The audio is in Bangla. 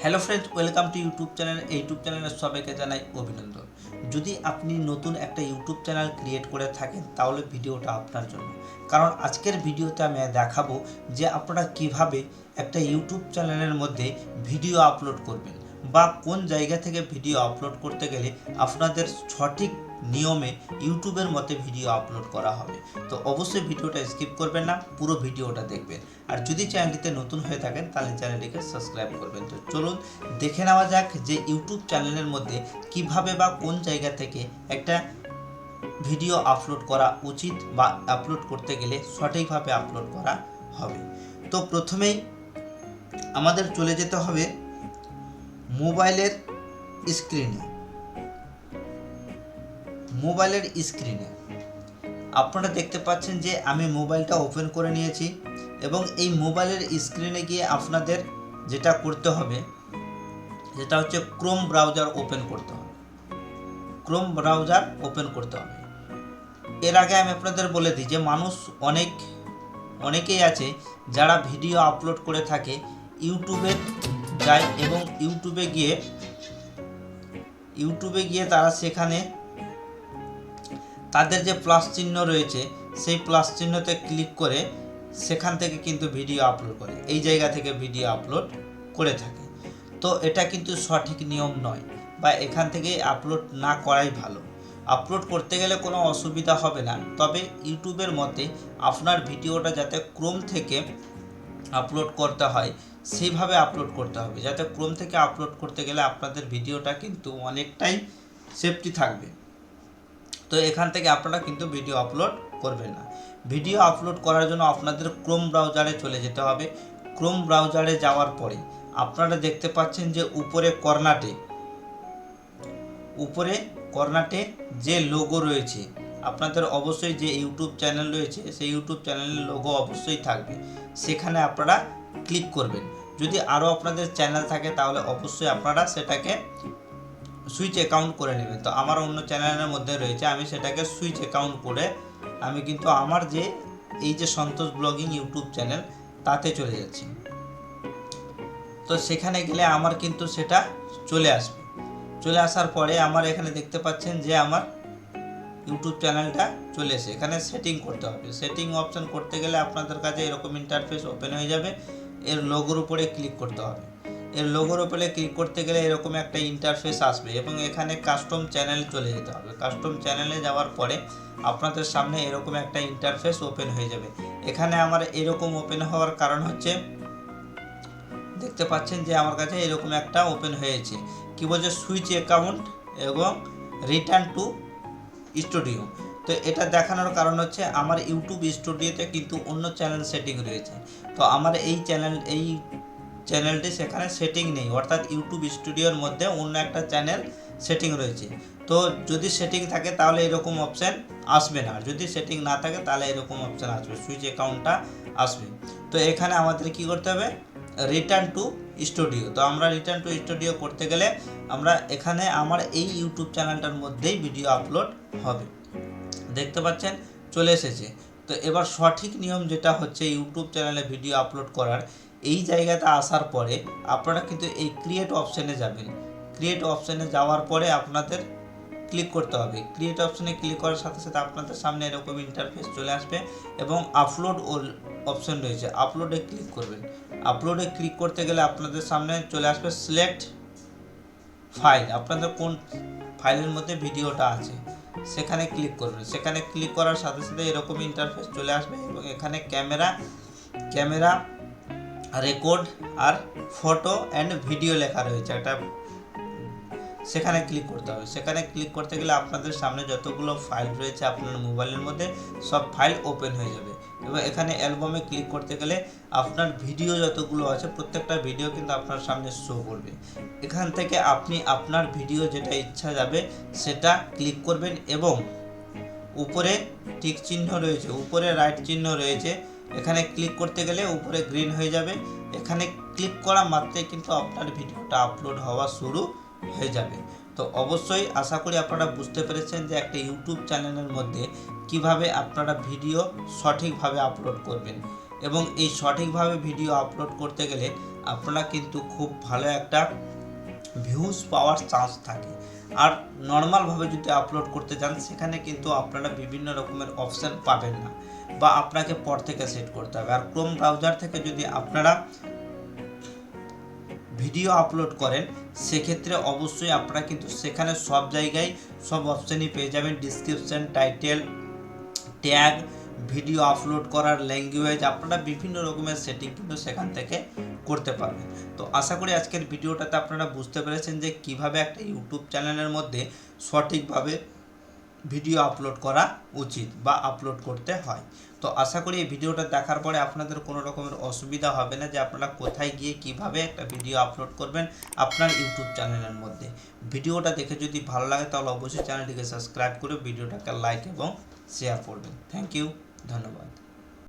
Hello friends, welcome to YouTube channel. YouTube চ্যানেলের সবাইকে জানাই অভিনন্দন। যদি আপনি নতুন একটা ইউটিউব চ্যানেল ক্রিয়েট করে থাকেন তাহলে ভিডিওটা আপনার জন্য। কারণ আজকের ভিডিওতে আমি দেখাবো যে আপনারা কিভাবে একটা ইউটিউব চ্যানেলের মধ্যে ভিডিও আপলোড করবেন বা কোন জায়গা থেকে ভিডিও আপলোড করতে গেলে আপনাদের সঠিক নিয়মে ইউটিউবের মতে ভিডিও আপলোড করা হবে। তো অবশ্যই ভিডিওটা স্কিপ করবেন না, পুরো ভিডিওটা দেখবেন। আর যদি চ্যানেলটিতে নতুন হয়ে থাকেন তাহলে চ্যানেলটিকে সাবস্ক্রাইব করবেন। তো চলুন দেখে নেওয়া যাক যে ইউটিউব চ্যানেলের মধ্যে কিভাবে বা কোন জায়গা থেকে একটা ভিডিও আপলোড করা উচিত বা আপলোড করতে গেলে সঠিকভাবে আপলোড করা হবে। তো প্রথমেই আমাদের চলে যেতে হবে মোবাইলের স্ক্রিনে। আপনারা দেখতে পাচ্ছেন যে আমি মোবাইলটা ওপেন করে নিয়েছি এবং এই মোবাইলের স্ক্রিনে গিয়ে আপনাদের যেটা করতে হবে যেটা হচ্ছে ক্রোম ব্রাউজার ওপেন করতে হবে। এর আগে আমি আপনাদের বলে দিই যে মানুষ অনেকেই আছে যারা ভিডিও আপলোড করে থাকে ইউটিউবে যায় এবং ইউটিউবে গিয়ে তারা সেখানে তাদের যে প্লাস চিহ্ন রয়েছে সেই প্লাস চিহ্নতে ক্লিক করে সেখান থেকে কিন্তু ভিডিও আপলোড করে, এই জায়গা থেকে ভিডিও আপলোড করে থাকে। তো এটা কিন্তু সঠিক নিয়ম নয়, বা এখান থেকে আপলোড না করাই ভালো। আপলোড করতে গেলে কোনো অসুবিধা হবে না, তবে ইউটিউবের মতে আপনার ভিডিওটা যাতে ক্রোম থেকে আপলোড করতে হয় সেইভাবে আপলোড করতে হবে, যাতে ক্রোম থেকে আপলোড করতে গেলে আপনাদের ভিডিওটা কিন্তু অনেকটাই সেফটি থাকবে। তো এখান থেকে আপনারা কিন্তু ভিডিও আপলোড করবেন না। ভিডিও আপলোড করার জন্য আপনাদের ক্রোম ব্রাউজারে চলে যেতে হবে। ক্রোম ব্রাউজারে যাওয়ার পরে আপনারা দেখতে পাচ্ছেন যে উপরে কর্নারে যে লোগো রয়েছে, আপনাদের অবশ্যই যে ইউটিউব চ্যানেল রয়েছে সেই ইউটিউব চ্যানেলের লোগো অবশ্যই থাকবে, সেখানে আপনারা ক্লিক করবেন। যদি আরও আপনাদের চ্যানেল থাকে তাহলে অবশ্যই আপনারা সেটাকে সুইচ অ্যাকাউন্ট করে নেবেন। তো আমার অন্য চ্যানেলের মধ্যে রয়েছে, আমি সেটাকে সুইচ অ্যাকাউন্ট করে আমি কিন্তু আমার যে এই যে সন্তোষ ব্লগিং ইউটিউব চ্যানেল তাতে চলে যাচ্ছি। তো সেখানে গেলে আমার কিন্তু সেটা চলে আসার পরে আমার এখানে দেখতে পাচ্ছেন যে আমার ইউটিউব চ্যানেলটা চলে এসে এখানে সেটিং করতে হবে। সেটিং অপশন করতে গেলে আপনাদের কাছে এরকম ইন্টারফেস ওপেন হয়ে যাবে। এর লোগোর উপরে ক্লিক করতে হবে। এর লোগোর উপরে ক্লিক করতে গেলে এরকম একটা ইন্টারফেস আসবে এবং এখানে কাস্টম চ্যানেল চলে যেতে হবে। কাস্টম চ্যানেলে যাওয়ার পরে আপনাদের সামনে এরকম একটা ইন্টারফেস ওপেন হয়ে যাবে। এখানে আমার এরকম ওপেন হওয়ার কারণ হচ্ছে, দেখতে পাচ্ছেন যে আমার কাছে এরকম একটা ওপেন হয়েছে, কি বলছে সুইচ অ্যাকাউন্ট এবং রিটার্ন টু স্টুডিও। তো এটা দেখানোর কারণ হচ্ছে আমার ইউটিউব স্টুডিওতে কিন্তু অন্য চ্যানেল সেটিং রয়েছে। তো আমার এই চ্যানেলটি সেখানে সেটিং নেই, অর্থাৎ ইউটিউব স্টুডিওর মধ্যে অন্য একটা চ্যানেল সেটিং রয়েছে। তো যদি সেটিং থাকে তাহলে এরকম অপশান আসবে না, আর যদি সেটিং না থাকে তাহলে এরকম অপশান আসবে, সুইচ অ্যাকাউন্টটা আসবে। তো এখানে আমাদের কি করতে হবে, রিটার্ন টু স্টুডিও। তো আমরা রিটার্ন টু স্টুডিও করতে গেলে আমরা এখানে আমার এই ইউটিউব চ্যানেলটার মধ্যেই ভিডিও আপলোড হবে। দেখতে পাচ্ছেন চলে এসেছে। তো এবার সঠিক নিয়ম যেটা হচ্ছে ইউটিউব চ্যানেলে ভিডিও আপলোড করার, এই জায়গাতে আসার পরে আপনারা কিন্তু এই ক্রিয়েট অপশানে যাবেন। ক্রিয়েট অপশানে যাওয়ার পরে আপনাদের ক্লিক করতে হবে। ক্রিয়েট অপশানে ক্লিক করার সাথে সাথে আপনাদের সামনে এরকম ইন্টারফেস চলে আসবে এবং আপলোড অপশান রয়েছে, আপলোডে ক্লিক করবেন। আপলোডে ক্লিক করতে গেলে আপনাদের সামনে চলে আসবে সিলেক্ট ফাইল, আপনাদের কোন ফাইলের মধ্যে ভিডিওটা আছে সেখানে ক্লিক করবেন। সেখানে ক্লিক করার সাথে সাথে এরকম ইন্টারফেস চলে আসবে এবং এখানে ক্যামেরা রেকর্ড আর ফটো অ্যান্ড ভিডিও লেখা রয়েছে একটা, সেখানে ক্লিক করতে হবে। সেখানে ক্লিক করতে গেলে আপনাদের সামনে যতগুলো ফাইল রয়েছে আপনার মোবাইলের মধ্যে সব ফাইল ওপেন হয়ে যাবে এবং এখানে অ্যালবামে ক্লিক করতে গেলে আপনার ভিডিও যতগুলো আছে প্রত্যেকটা ভিডিও কিন্তু আপনার সামনে শো করবে। এখান থেকে আপনি আপনার ভিডিও যেটা ইচ্ছা যাবে সেটা ক্লিক করবেন এবং উপরে টিক চিহ্ন রয়েছে, উপরে রাইট চিহ্ন রয়েছে, এখানে ক্লিক করতে গেলে উপরে গ্রিন হয়ে যাবে। এখানে ক্লিক করা মাত্রই কিন্তু আপনার ভিডিওটা আপলোড হওয়া শুরু হয়ে যাবে। তো অবশ্যই আশা করি আপনারা বুঝতে পেরেছেন যে একটা ইউটিউব চ্যানেলের মধ্যে কিভাবে আপনারা ভিডিও সঠিকভাবে আপলোড করবেন। এবং এই সঠিকভাবে ভিডিও আপলোড করতে গেলে আপনারা কিন্তু খুব ভালো একটা ভিউজ পাওয়ার চান্স থাকে। আর নর্মালভাবে যদি আপলোড করতে যান সেখানে কিন্তু আপনারা বিভিন্ন রকমের অপশান পাবেন না, বা আপনাকে পর থেকে সেট করতে হবে। আর ক্রোম ব্রাউজার থেকে যদি আপনারা ভিডিও আপলোড করেন সেক্ষেত্রে অবশ্যই আপনারা কিন্তু সেখানে সব জায়গায় সব অপশানই পেয়ে যাবেন, description, title, tag, video upload করার ল্যাঙ্গুয়েজ, আপনারা বিভিন্ন রকমের সেটিং কিন্তু সেখান থেকে করতে পারবেন। তো আশা করি আজকের ভিডিওটাতে আপনারা বুঝতে পেরেছেন যে কিভাবে একটা ইউটিউব চ্যানেলের মধ্যে সঠিকভাবে ভিডিও আপলোড করা উচিত বা আপলোড করতে হয়। তো আশা করি এই ভিডিওটা দেখার পরে আপনাদের কোনো রকমের অসুবিধা হবে না যে আপনারা কোথায় গিয়ে কিভাবে একটা ভিডিও আপলোড করবেন আপনার ইউটিউব চ্যানেলের মধ্যে। ভিডিওটা দেখে যদি ভালো লাগে তাহলে অবশ্যই চ্যানেলটিকে সাবস্ক্রাইব করে ভিডিওটাকে লাইক এবং শেয়ার করবেন। থ্যাংক ইউ, ধন্যবাদ।